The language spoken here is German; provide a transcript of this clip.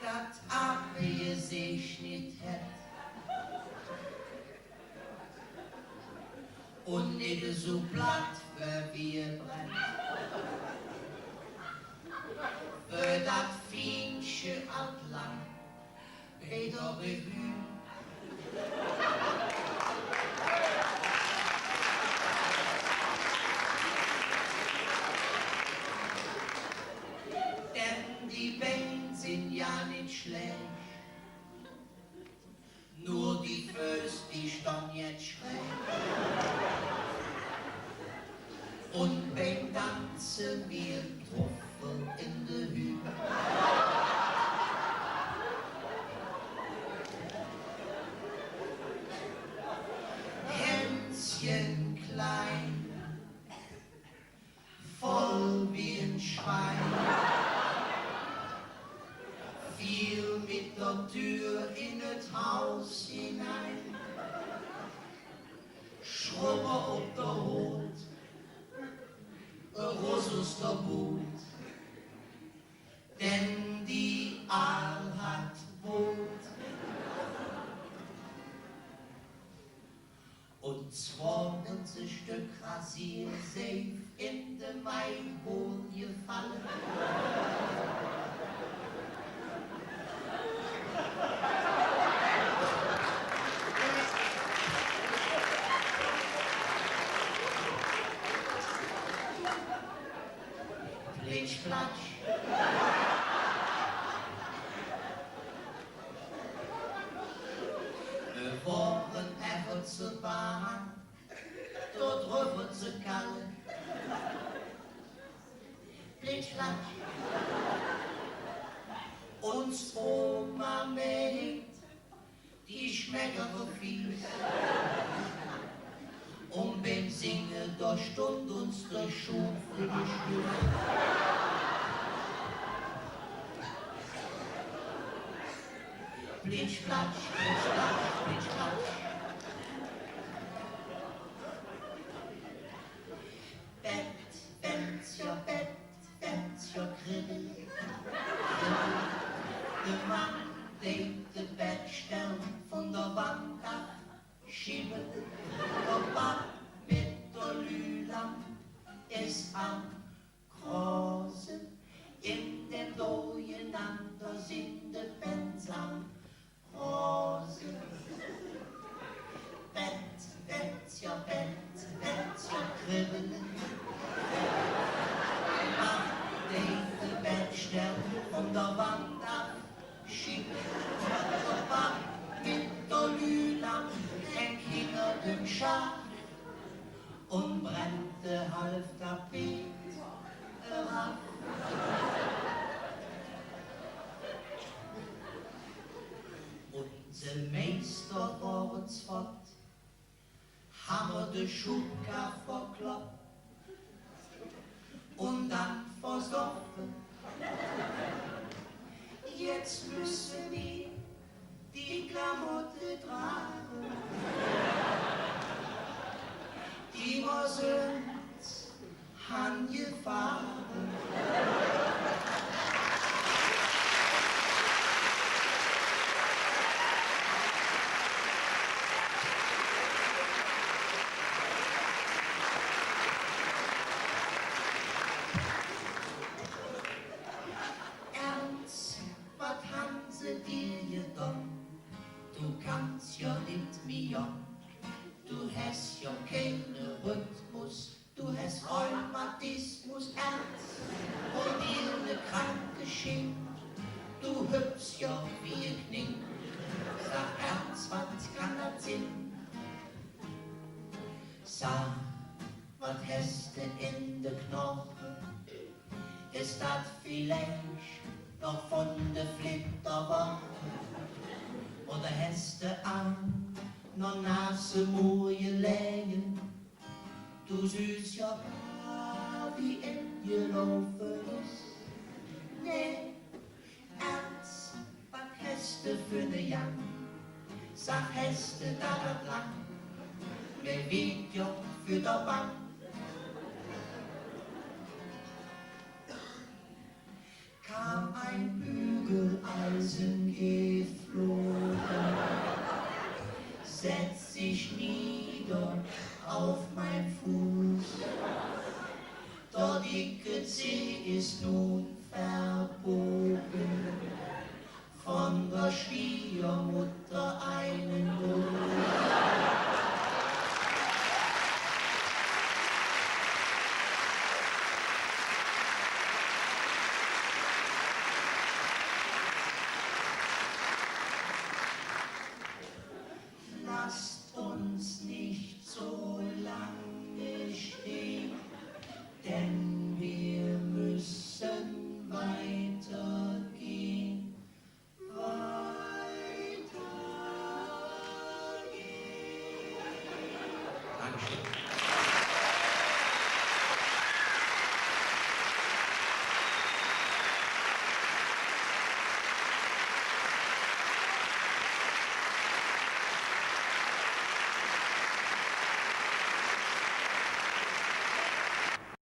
dat Abi sich nicht hätt. Und nicht so platt für wir Brett. Für dat Fiensche Altland bei der Revue. Denn die Beine sind ja nicht schlecht, nur die Füße, die stehen jetzt schräg. Und beim Tanzen wir Truffel in der Hüte. Hänschen klein, voll wie ein Schwein, fiel mit der Tür in das Haus hinein. Schrubber ob der Hut, Rosus der Boot, denn die Aal hat Boot. Und 20 Stück Rasiersafe in de Mainwohl gefallen. Plitsch, platsch. Wir waren even zur Bahn, dort rüber zu Kalle. Plitsch, platsch. Uns Oma meint, die schmeckere fies. Und beim Singen, da stund uns der Schuh für die Schuhe. Plitsch, platsch, plitsch, platsch, plitsch, platsch. Bett, kribbel. Der Mann denkt de Bettstell von der Wand ab, schieben. Der Bad mit der Lülam ist am Krosen. In dem Durcheinander sind de Bands am Rosen. Bett, ja, kribbeln. Mach den Bettstell von der Wand ab, schieb der Bad mit der Lülam, hängt hinter dem Schach und brennte halb Tapet herab. Unser Meister war's fort, haben de Schuka verkloppt und dann versoffen. Jetzt müssen wir die Klamotte tragen, die wir sonst angefahren. Du kannst ja nicht mehr, du hast ja keinen Rhythmus, du hast Rheumatismus, Ernst und dir ne kranke Schink, du hüpfst ja wie ein Knick, sag Ernst, was kann das Sinn? Sag, was hast du in de Knochen, ist das vielleicht noch von de Flitterwoche? Oder hast du an, noch Nase mooie Längen, du süß ja wie in gelaufen ist. Nee, Ernst, was hast du für ne Jan? Sag, hast du da das lang? Wer wiegt ja für der Bank? kam ein Bügeleisen Rosen geflogen, setz sich nieder auf mein Fuß. Der dicke Zeh ist nun